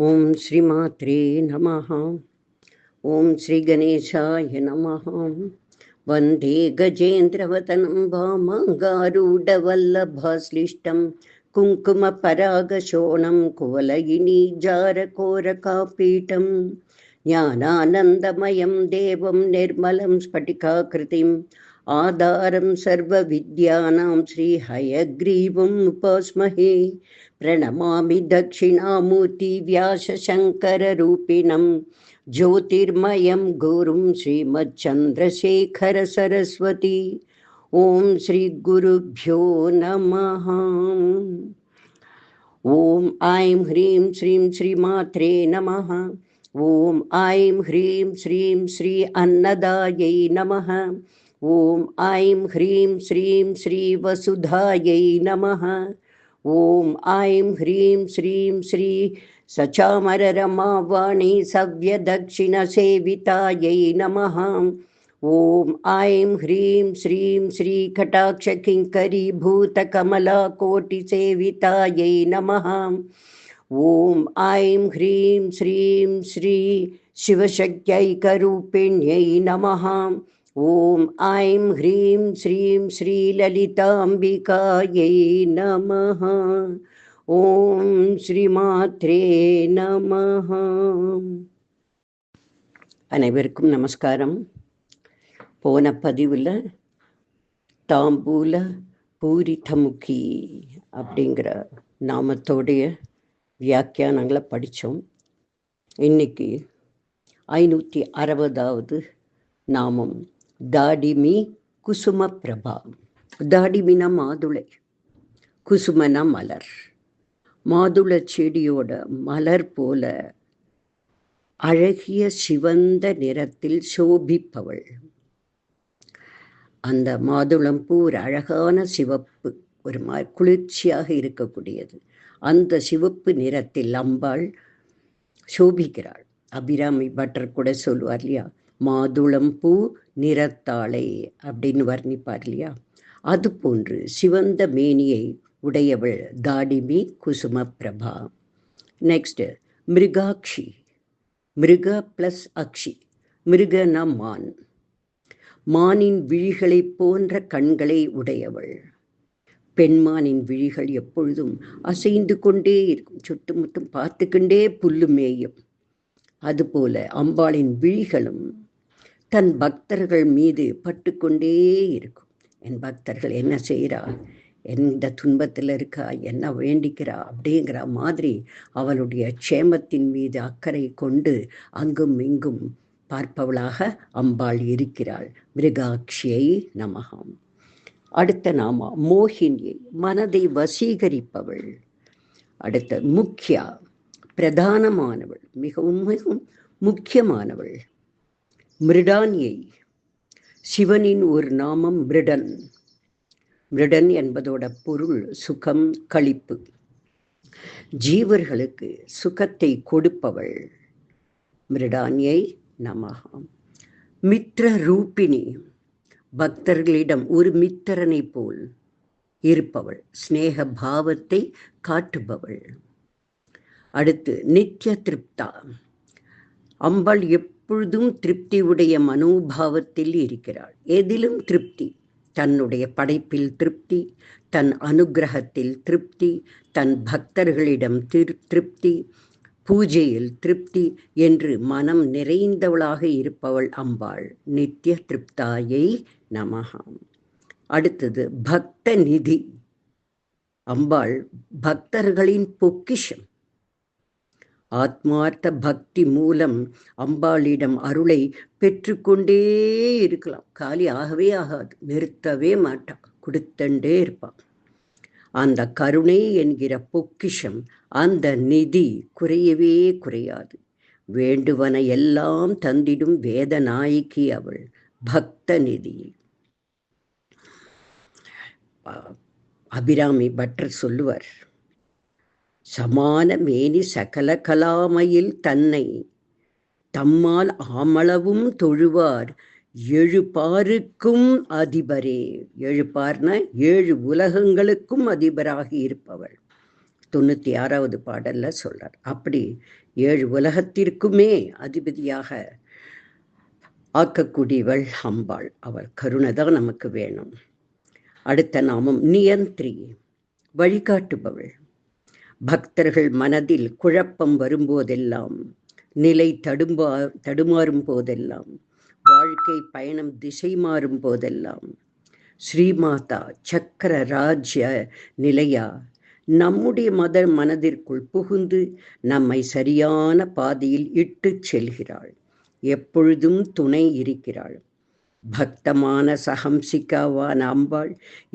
ஓம் ஸ்ரீமாத்ரே நமஹ. ஓம் ஸ்ரீ கணேசாய நமஹ. வந்தே கஜேந்திரவதனம் வாமங்காரூடவல்லபாஸ்லிஷ்டம் குங்கும பராகசோணம் குவலயினி ஜாரகோரகாபீடம் ஞானானந்தமயம் தேவம் நிர்மலம் ஸ்பட்டிகாகிருதிம் ஆதாரம் சர்வ வித்யானாம் ஸ்ரீ ஹயக்ரீவம் உபாஸ்மஹே. பிரணமாமி தட்சிணாமூர்த்தி வியாச சங்கர ரூபிணம் ஜோதிர்மயம் குரும் ஸ்ரீமச்சந்திரசேகர சரஸ்வதி. ஓம் ஸ்ரீ குருப்யோ நமஹ. ஓம் ஐம் ஹ்ரீம் ஸ்ரீம் ஸ்ரீமாத்ரே நமஹ. ஓம் ஐம் ஹ்ரீம் ஸ்ரீம் ஸ்ரீ அன்னதாயை நமஹ. ஓம் ஐம் ஹ்ரீம் ஸ்ரீம் ஸ்ரீ வசுதாயை நமஹ. ஓம் ஐம் ஹ்ரீம் ஸ்ரீம் ஸ்ரீ சச்சாமரரமாவாணி சவ்யதக்ஷிண சேவிதாயை நமஹ. ஓம் ஐம் ஹ்ரீம் ஸ்ரீம் ஸ்ரீ கடாட்ச கிங்கரி பூத கமலா கோட்டி சேவிதாயை நமஹ. ஓம் ஐம் ஹ்ரீம் ஸ்ரீம் ஸ்ரீ சிவசக்தியைகரூபிண்யை நமஹ. ஓம் ஐம் ஹ்ரீம் ஸ்ரீம் ஸ்ரீ லலிதாம்பிகாயை நமஹ. ஓம் ஸ்ரீமாத்ரே நமஹ. அனைவருக்கும் நமஸ்காரம். போன பதிவில் தாம்பூல பூரிதமுகி அப்படிங்கிற நாமத்தோடைய வியாக்கியானங்களை படித்தோம். இன்னைக்கு 560வது நாமம் தாடிமி குசும பிரபா. தாடிமினா மாதுளை, குசுமனா மலர். மாதுளை செடியோட மலர் போல அழகிய சிவந்த நிறத்தில் சோபிப்பவள். அந்த மாதுளம்பூ ஒரு அழகான சிவப்பு, ஒரு மாதிரி குளிர்ச்சியாக இருக்கக்கூடியது. அந்த சிவப்பு நிறத்தில் அம்பாள் சோபிக்கிறாள். அபிராமி பட்டர் கூட சொல்லுவார் இல்லையா, மாதுளம்பூ நிறத்தாளை அப்படின்னு வர்ணிப்பார் இல்லையா. அது போன்று சிவந்த மேனியை உடையவள் தாடிமி குசும பிரபா. நெக்ஸ்ட் மிருகாட்சி. மிருக பிளஸ் அக்ஷி. மிருகனா மான். மானின் விழிகளை போன்ற கண்களை உடையவள். பெண்மானின் விழிகள் எப்பொழுதும் அசைந்து கொண்டே இருக்கும், சுட்டுமுட்டும் பார்த்துக்கொண்டே புல்லு மேயும். அதுபோல அம்பாளின் விழிகளும் தன் பக்தர்கள் மீது பட்டுக்கொண்டே இருக்கும். என் பக்தர்கள் என்ன செய்கிறா, எந்த துன்பத்தில் இருக்கா, என்ன வேண்டிக்கிறா அப்படிங்கிற மாதிரி அவளுடைய க்ஷேமத்தின் மீது அக்கறை கொண்டு அங்கும் இங்கும் பார்ப்பவளாக அம்பாள் இருக்கிறாள். மிருகாட்சியை நமகம். அடுத்த நாமா மோகினியை, மனதை வசீகரிப்பவள். அடுத்த முக்கியா, பிரதானமானவள், மிகவும் மிகவும் முக்கியமானவள். மிருடானியை, சிவனின் ஒரு நாமம் மிருடன். மிருடன் என்பதோட பொருள் சுகம், களிப்பு. ஜீவர்களுக்கு சுகத்தை கொடுப்பவள். மிருடானியை நமகம். மித்ர ரூபிணி, பக்தர்களிடம் ஒரு மித்திரனை போல் இருப்பவள், ஸ்நேக பாவத்தை காட்டுபவள். அடுத்து நித்திய திருப்தா, அம்பாள் எப்பொழுதும் திருப்தியுடைய மனோபாவத்தில் இருக்கிறாள். எதிலும் திருப்தி. தன்னுடைய படைப்பில் திருப்தி, தன் அனுகிரகத்தில் திருப்தி, தன் பக்தர்களிடம் திருப்தி, பூஜையில் திருப்தி என்று மனம் நிறைந்தவளாக இருப்பவள் அம்பாள். நித்திய திருப்தாயை நமகம். அடுத்தது பக்த நிதி. அம்பாள் பக்தர்களின் பொக்கிஷம். ஆத்மார்த்த பக்தி மூலம் அம்பாளிடம் அருளை பெற்றுக்கொண்டே இருக்கலாம். காலி ஆகவே ஆகாது, நிறுத்தவே மாட்டான், கொடுத்தண்டே இருப்பான். அந்த கருணை என்கிற பொக்கிஷம், அந்த நிதி குறையவே குறையாது. வேண்டுவன எல்லாம் தந்திடும் வேதநாயகி அவள். பக்த நிதி. அபிராமி பட்டர் சொல்லுவார், சமான மேனி சகல கலாமையில் தன்னை தம்மால் ஆமளவும் தொழுவார் எழுபாருக்கும் அதிபரே. எழுபார்னா 7 உலகங்களுக்கும் அதிபராகி இருப்பவள். 96வது பாடல்ல சொல்றார். அப்படி 7 உலகத்திற்குமே அதிபதியாக ஆக்கக்கூடியவள் அம்பாள். அவள் கருணை தான் நமக்கு வேணும். அடுத்த நாமம் நியந்திரி, வழிகாட்டுபவள். பக்தர்கள் மனதில் குழப்பம் வரும்போதெல்லாம், நிலை தடுமாறும் போதெல்லாம், வாழ்க்கை பயணம் திசை மாறும் போதெல்லாம், ஸ்ரீமாதா சக்கர ராஜ்ய நிலையா நம்முடைய மனதிற்குள் புகுந்து நம்மை சரியான பாதையில் இட்டு செல்கிறாள். எப்பொழுதும் துணை இருக்கிறாள். பக்தமான சஹம்சிகாவான அம்பாள்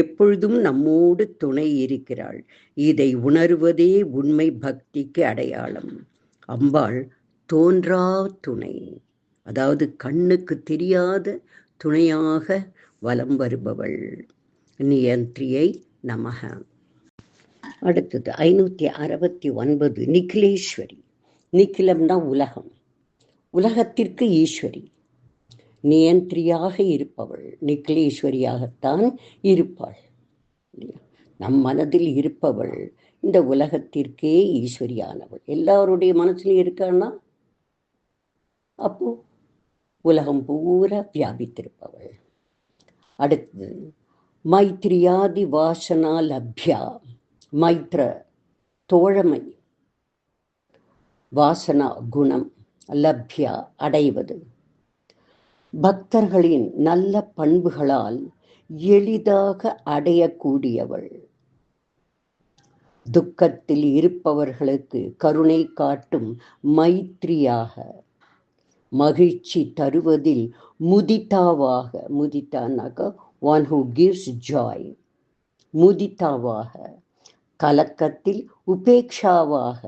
எப்பொழுதும் நம்மோடு துணை இருக்கிறாள். இதை உணர்வதே உண்மை பக்திக்கு அடையாளம். அம்பாள் தோன்றா துணை, அதாவது கண்ணுக்கு தெரியாத துணையாக வலம் வருபவள். நியந்திரியை நமக. அடுத்தது 569 நிகிலேஸ்வரி. நிகிலம்னா உலகம், உலகத்திற்கு ஈஸ்வரி. நியந்திரியாக இருப்பவள் நிகிலேஸ்வரியாகத்தான் இருப்பாள். நம் மனதில் இருப்பவள் இந்த உலகத்திற்கே ஈஸ்வரியானவள். எல்லாருடைய மனசுலையும் இருக்கான்னா அப்போ உலகம் பூரா வியாபித்திருப்பவள். அடுத்து மைத்ரியாதி வாசனா லப்யா. மைத்ர தோழமை, வாசனா குணம், லப்யா அடைவது. பக்தர்களின் நல்ல பண்புகளால் எளிதாக அடையக்கூடியவள். துக்கத்தில் இருப்பவர்களுக்கு கருணை காட்டும் மைத்ரியாக, மகிழ்ச்சி தருவதில் முதிதாவாக, முதிதானாக ஒன் ஹூ கிவ்ஸ் ஜாய், முதிதாவாக, கலக்கத்தில் உபேக்ஷாவாக,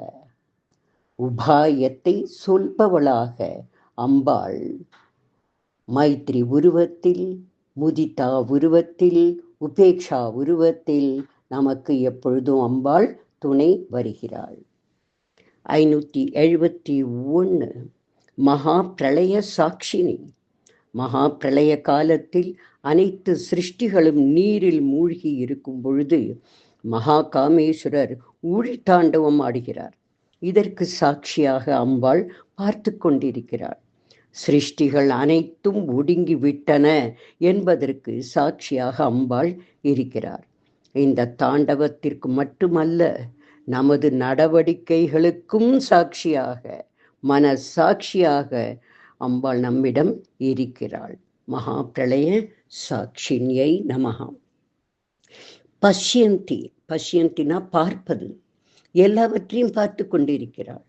உபாயத்தை சொல்பவளாக அம்பாள் மைத்ரி உருவத்தில், முதிதா உருவத்தில், உபேக்ஷா உருவத்தில் நமக்கு எப்பொழுதும் அம்பாள் துணை வருகிறாள். 571 மகா பிரளய சாட்சினி. மகா பிரளய காலத்தில் அனைத்து சிருஷ்டிகளும் நீரில் மூழ்கி இருக்கும் பொழுது மகா காமேஸ்வரர் ஊழித்தாண்டவம் ஆடுகிறார். இதற்கு சாட்சியாக அம்பாள் பார்த்து கொண்டிருக்கிறாள். சிருஷ்டிகள் அனைத்தும் ஒடுங்கி விட்டன என்பதற்கு சாட்சியாக அம்பாள் இருக்கிறார். இந்த தாண்டவத்திற்கு மட்டுமல்ல, நமது நடவடிக்கைகளுக்கும் சாட்சியாக, மன சாட்சியாக அம்பாள் நம்மிடம் இருக்கிறாள். மகா பிரளய சாட்சினியை நமஹ. பஷ்யந்தி, பஷ்யந்தினா பார்ப்பது, எல்லாவற்றையும் பார்த்து கொண்டிருக்கிறாள்.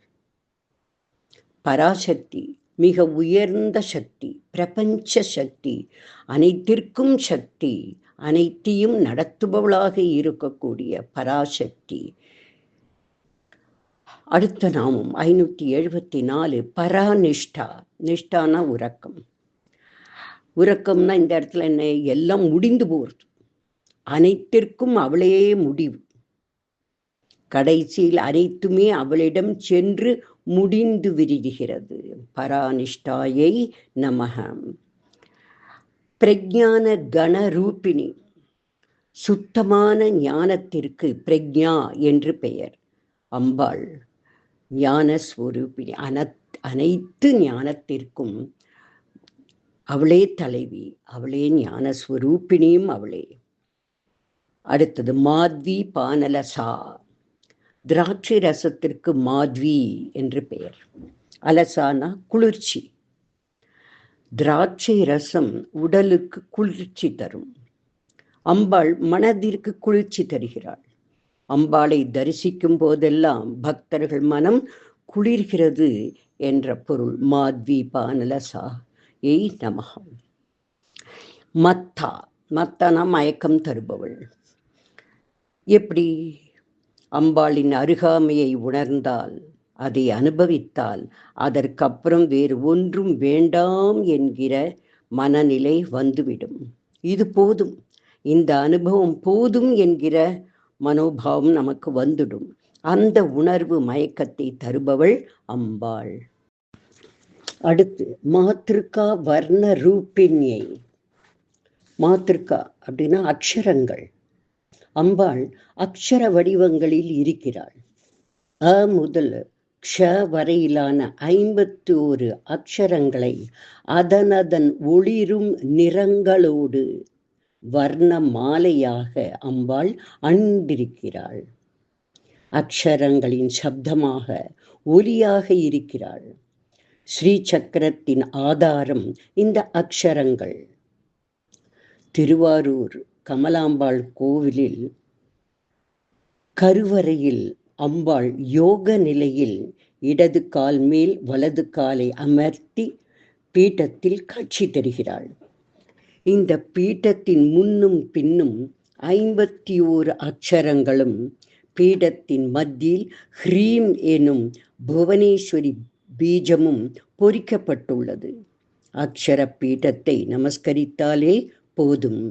பராசக்தி, மிக உயர்ந்த சக்தி, பிரபஞ்ச சக்தி, அனைத்திற்கும் சக்தி, அனைத்தையும் நடத்துபவளாக இருக்கக்கூடிய பராசக்தி. அடுத்த நாமம் 574 பராநிஷ்டா. நிஷ்டானா உறக்கம். உறக்கம்னா இந்த இடத்துல என்ன, எல்லாம் முடிந்து போகிறது, அனைத்திற்கும் அவளே முடிவு. கடைசியில் அனைத்துமே அவளிடம் சென்று முடிந்து விரிகிறது. பராநிஷ்டாயை நமக. பிரஜான கணரூபிணி. சுத்தமான ஞானத்திற்கு பிரஜா என்று பெயர். அம்பாள் ஞானஸ்வரூபிணி. அனைத்து ஞானத்திற்கும் அவளே தலைவி, அவளே ஞானஸ்வரூபிணியும் அவளே. அடுத்தது மாத்வி பானலசா. திராட்சை ரசத்திற்கு மாத்வி என்று பெயர். அலசானா குளிர்ச்சி. திராட்சை ரசம் உடலுக்கு குளிர்ச்சி தரும். அம்பாள் மனதிற்கு குளிர்ச்சி தருகிறாள். அம்பாளை தரிசிக்கும் போதெல்லாம் பக்தர்கள் மனம் குளிர்கிறது என்ற பொருள். மாத்வி பானலசா ஏய் நமஹ. மத்தா. மத்தானா மயக்கம் தருபவள். எப்படி? அம்பாளின் அருகாமையை உணர்ந்தால், அதை அனுபவித்தால், அதற்கப்புறம் வேறு ஒன்றும் வேண்டாம் என்கிற மனநிலை வந்துவிடும். இது போதும், இந்த அனுபவம் போதும் என்கிற மனோபாவம் நமக்கு வந்துடும். அந்த உணர்வு மயக்கத்தை தருபவள் அம்பாள். அடுத்து மாத்ருகா வர்ண ரூபிணியை. மாத்ருகா அப்படின்னா அக்ஷரங்கள். அம்பாள் அக்ஷர வடிவங்களில் இருக்கிறாள். அ முதல் க்ஷ வரையிலான 51 அக்ஷரங்களை அதனதன் ஒளிரும் நிறங்களோடு வர்ண மாலையாக அம்பாள் அணிந்திருக்கிறாள். அக்ஷரங்களின் சப்தமாக ஒலியாக இருக்கிறாள். ஸ்ரீ சக்கரத்தின் ஆதாரம் இந்த அக்ஷரங்கள். திருவாரூர் கமலாம்பாள் கோவிலில் கருவறையில் அம்பாள் யோக நிலையில் இடது கால் மேல் வலது காலை அமர்த்தி பீட்டத்தில் காட்சி தருகிறாள். இந்த பீட்டத்தின் முன்னும் பின்னும் 51 அக்ஷரங்களும் பீடத்தின் மத்தியில் ஹ்ரீம் எனும் புவனேஸ்வரி பீஜமும் பொறிக்கப்பட்டுள்ளது. அக்ஷர பீடத்தை நமஸ்கரித்தாலே போதும்.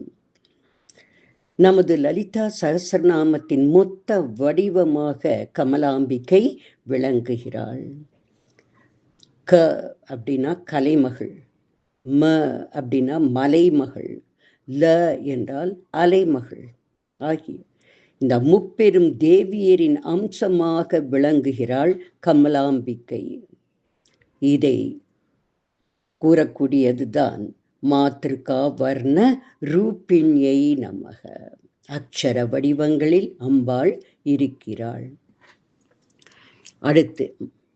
நமது லலிதா சகஸ்ரநாமத்தின் மொத்த வடிவமாக கமலாம்பிகை விளங்குகிறாள். க அப்படின்னா கலைமகள், ம அப்படின்னா மலைமகள், ல என்றால் அலைமகள் ஆகிய இந்த முப்பெரும் தேவியரின் அம்சமாக விளங்குகிறாள் கமலாம்பிகை. இதை கூறக்கூடியதுதான் மாத்ருகா வர்ண ரூபிண்யை நமக. அக்ஷர வடிவங்களில் அம்பாள் இருக்கிறாள். அடுத்து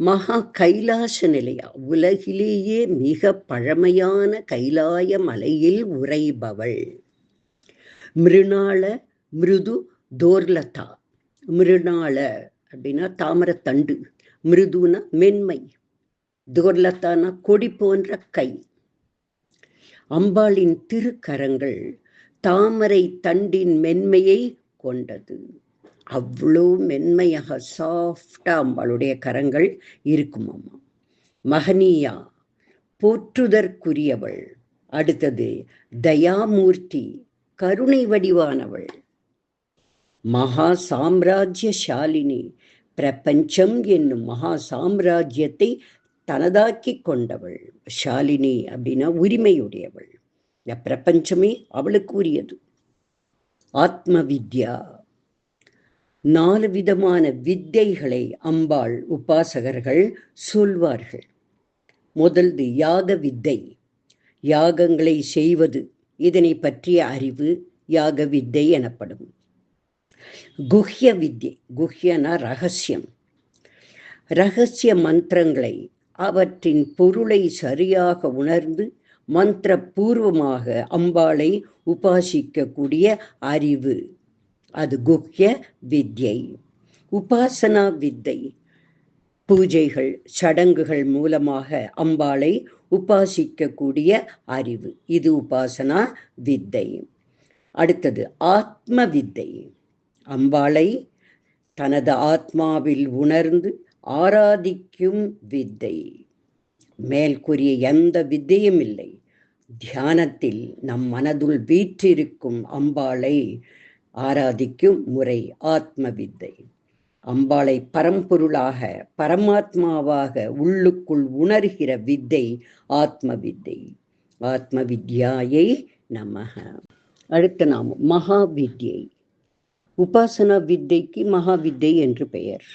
மகா கைலாச நிலையா, உலகிலேயே மிக பழமையான கைலாய மலையில் உறைபவள். மிருணாள மிருது தோர்லதா. மிருணாள அப்படின்னா தாமரத்தண்டு, மிருதுனா மென்மை, தோர்லதானா கொடி போன்ற கை. அம்பாளின் திருக்கரங்கள் தாமரை தண்டின் மென்மையை கொண்டது. அவ்வளோ மென்மையாக சாஃப்டா அம்பாளுடைய கரங்கள் இருக்கும். அம்மா மகனியா, போற்றுதற்குரியவள். அடுத்தது தயாமூர்த்தி, கருணை வடிவானவள். மகா சாம்ராஜ்யசாலினி, பிரபஞ்சம் என்னும் மகா சாம்ராஜ்யத்தை தனதாக்கி கொண்டவள். ஷாலினி அப்படின்னா உரிமையுடையவள். இந்த பிரபஞ்சமே அவளுக்கு உரியது. ஆத்ம வித்யா, 4 விதமான வித்தைகளை அம்பாள் உபாசகர்கள் சொல்வார்கள். முதல்து யாக வித்தை, யாகங்களை செய்வது, இதனை பற்றிய அறிவு யாக வித்தை எனப்படும். குஹ்ய வித்யை, குஹ்யனா ரகசியம், ரகசிய மந்திரங்களை அவற்றின் பொருளை சரியாக உணர்ந்து மந்திர பூர்வமாக அம்பாளை உபாசிக்கக்கூடிய அறிவு, அது குஹ்ய வித்யை. உபாசனா வித்தை, பூஜைகள் சடங்குகள் மூலமாக அம்பாளை உபாசிக்கக்கூடிய அறிவு, இது உபாசனா வித்தை. அடுத்தது ஆத்ம வித்தை, அம்பாளை தனது ஆத்மாவில் உணர்ந்து ஆராதிக்கும் வித்தை. மேல் கூறிய எந்த வித்தையும் இல்லை. தியானத்தில் நம் மனதுள் வீற்றிருக்கும் அம்பாளை ஆராதிக்கும் முறை ஆத்ம வித்தை. அம்பாளை பரம்பொருளாக பரமாத்மாவாக உள்ளுக்குள் உணர்கிற வித்தை ஆத்ம வித்தை. ஆத்ம வித்யாயை நமக. அடுத்த நாமம் மகா வித்யை. உபாசனா வித்தைக்கு மகா வித்தை என்று பெயர்.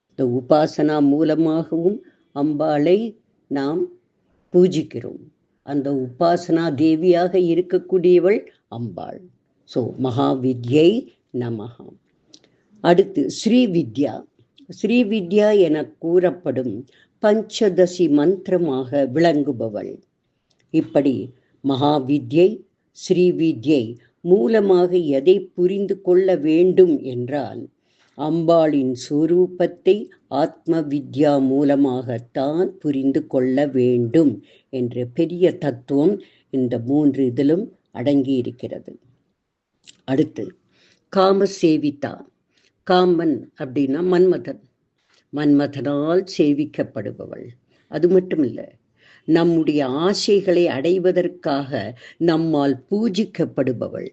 இந்த உபாசனா மூலமாகவும் அம்பாளை நாம் பூஜிக்கிறோம். அந்த உபாசனா தேவியாக இருக்கக்கூடியவள் அம்பாள். ஸோ மகாவித்யை நமஹ. அடுத்து ஸ்ரீவித்யா. ஸ்ரீவித்யா என கூறப்படும் பஞ்சதசி மந்திரமாக விளங்குபவள். இப்படி மகாவித்யை ஸ்ரீவித்யை மூலமாக எதை புரிந்து கொள்ள வேண்டும் என்றால், அம்பாளின் சொரூபத்தை ஆத்ம வித்யா மூலமாகத்தான் புரிந்து கொள்ள வேண்டும் என்ற பெரிய தத்துவம் இந்த 3 இதிலும் அடங்கி இருக்கிறது. அடுத்து காமசேவிதா. காமன் அப்படின்னா மன்மதன், மன்மதனால் சேவிக்கப்படுபவள். அது மட்டும் இல்லை, நம்முடைய ஆசைகளை அடைவதற்காக நம்மால் பூஜிக்கப்படுபவள்.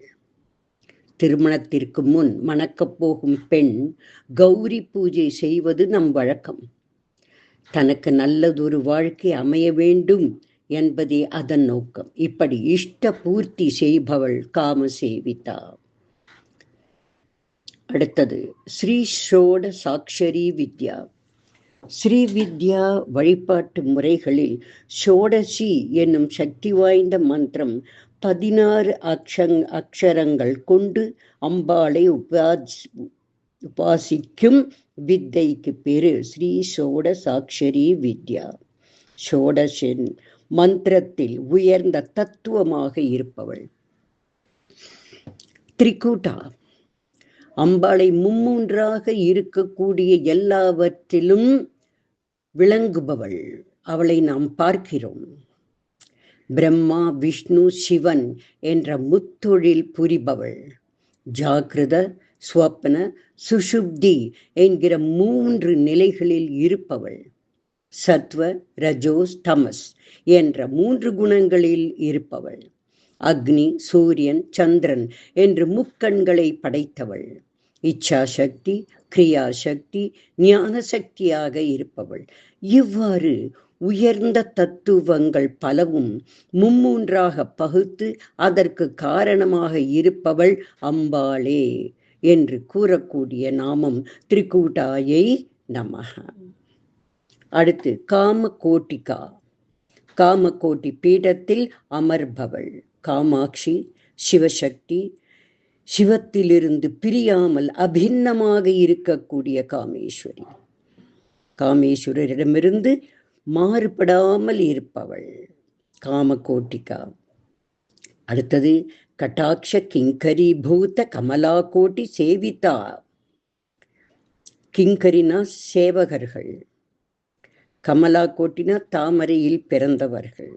திருமணத்திற்கு முன் மணக்கப் போகும் பெண் கௌரி பூஜை செய்வது நம் வழக்கம். தனக்கு நல்லதொரு வாழ்க்கை அமைய வேண்டும் என்பதே அதன் நோக்கம். இப்படி இஷ்ட பூர்த்தி செய்பவள் காமசேவிதா. அடுத்தது ஸ்ரீ ஷோட சாக்ஷரி வித்யா. ஸ்ரீ வித்யா வழிபாட்டு முறைகளில் ஷோடசி என்னும் சக்தி வாய்ந்த மந்திரம் 16 அக்ஷரங்கள் கொண்டு அம்பாளை உபாசிக்கும் வித்தைக்கு பேரு ஸ்ரீ ஷோட சாக்ஷரி வித்யா. ஷோடசின் மந்திரத்தில் உயர்ந்த தத்துவமாக இருப்பவள். திரிகூட்டா அம்பாளை மும்மூன்றாக இருக்கக்கூடிய எல்லாவற்றிலும் விளங்குபவள். அவளை நாம் பார்க்கிறோம். பிரம்மா, விஷ்ணு, சிவன் என்ற முத்தொழில் புரிபவள். ஜாகிரத, ஸ்வப்ன, சுஷுப்தி என்கிற 3 நிலைகளில் இருப்பவள். சத்வ, ரஜோஸ், தமஸ் என்ற 3 குணங்களில் இருப்பவள். அக்னி, சூரியன், சந்திரன் என்று முக்கண்களை படைத்தவள். இச்சா சக்தி, கிரியா சக்தி, ஞான சக்தியாக இருப்பவள். இவ்வாறு உயர்ந்த தத்துவங்கள் பலவும் மும்மூன்றாக பகுத்து அதற்கு காரணமாக இருப்பவள் அம்பாளே என்று கூறக்கூடிய நாமம் திரிகூட்டாயை நமஹ. அடுத்து காமகோட்டிகா. காமகோட்டி பீடத்தில் அமர்பவள். காமாட்சி, சிவசக்தி, சிவத்திலிருந்து பிரியாமல் அபின்னமாக இருக்கக்கூடிய காமேஸ்வரி. காமேஸ்வரரிடமிருந்து மாறுபடாமல் இருப்பவள் காமகோட்டிகா. அடுத்தது கட்டாட்ச கிங்கரி பூத கமலா கோட்டி சேவிதா. கிங்கரினா சேவகர்கள், கமலா கோட்டினா தாமரையில் பிறந்தவர்கள்.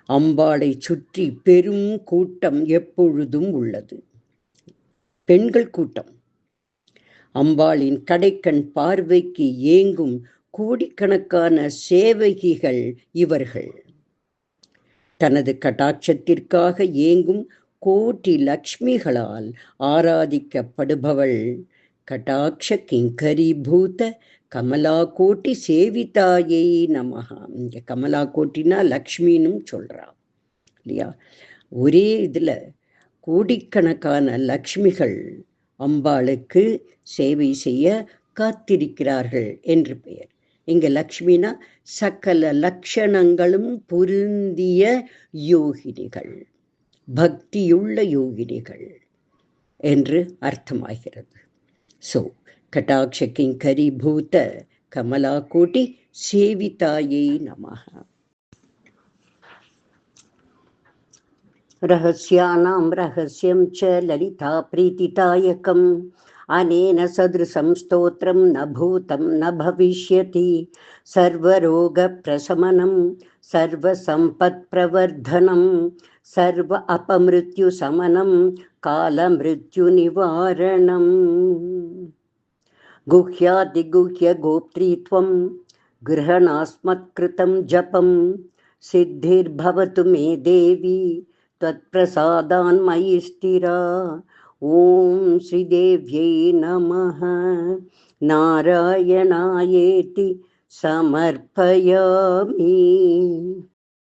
அம்பாளை சுற்றி பெரும் கூட்டம் எப்பொழுதும் உள்ளது. பெண்கள் கூட்டம். அம்பாளின் கடைக்கண் பார்வைக்கு ஏங்கும் கோடிக்கணக்கான சேவகிகள் இவர்கள். தனது கடாட்சத்திற்காக ஏங்கும் கோட்டி லக்ஷ்மிகளால் ஆராதிக்கப்படுபவள் கடாட்ச கிங்கரி பூத கமலா கோட்டி சேவிதாயை நமஹா. இங்க கமலா கோட்டினா லக்ஷ்மின்னு சொல்றா இல்லையா? ஒரே இதுல கோடிக்கணக்கான லக்ஷ்மிகள் அம்பாளுக்கு சேவை செய்ய காத்திருக்கிறார்கள் என்று பெயர். இங்க லக்ஷ்மினா சகல லட்சணங்களும் பொருந்திய யோகினிகள், பக்தியுள்ள யோகினிகள் என்று அர்த்தமாகிறது. சோ கட்டாட்ச கிங்கரி பூத கமலா கோட்டி சேவிதாயை நமஹ. ரகஸ்யானாம் ரகஸ்யம் ச லலிதா பிரீதிதாயகம் அனேன சத்ருசம் ஸ்தோத்ரம் ந பூதம் ந பவிஷ்யதி சர்வரோக பிரசமனம் சர்வ சம்பத் பிரவர்தனம் சர்வ அபமிருத்யு சமனம் கால மிருத்யு நிவாரணம். குஹ்யாதி குஹ்ய கோப்த்ரீத்வம் கிரஹணாஸ்மத்கிருதம் ஜபம் சித்திர்பவது மே தேவி தத்பிரசாதான் மயி ஸ்திரா. ஓம் ஸ்ரீதேவ்யை நமஹ. நாராயணாயேதி சமர்ப்பயாமி.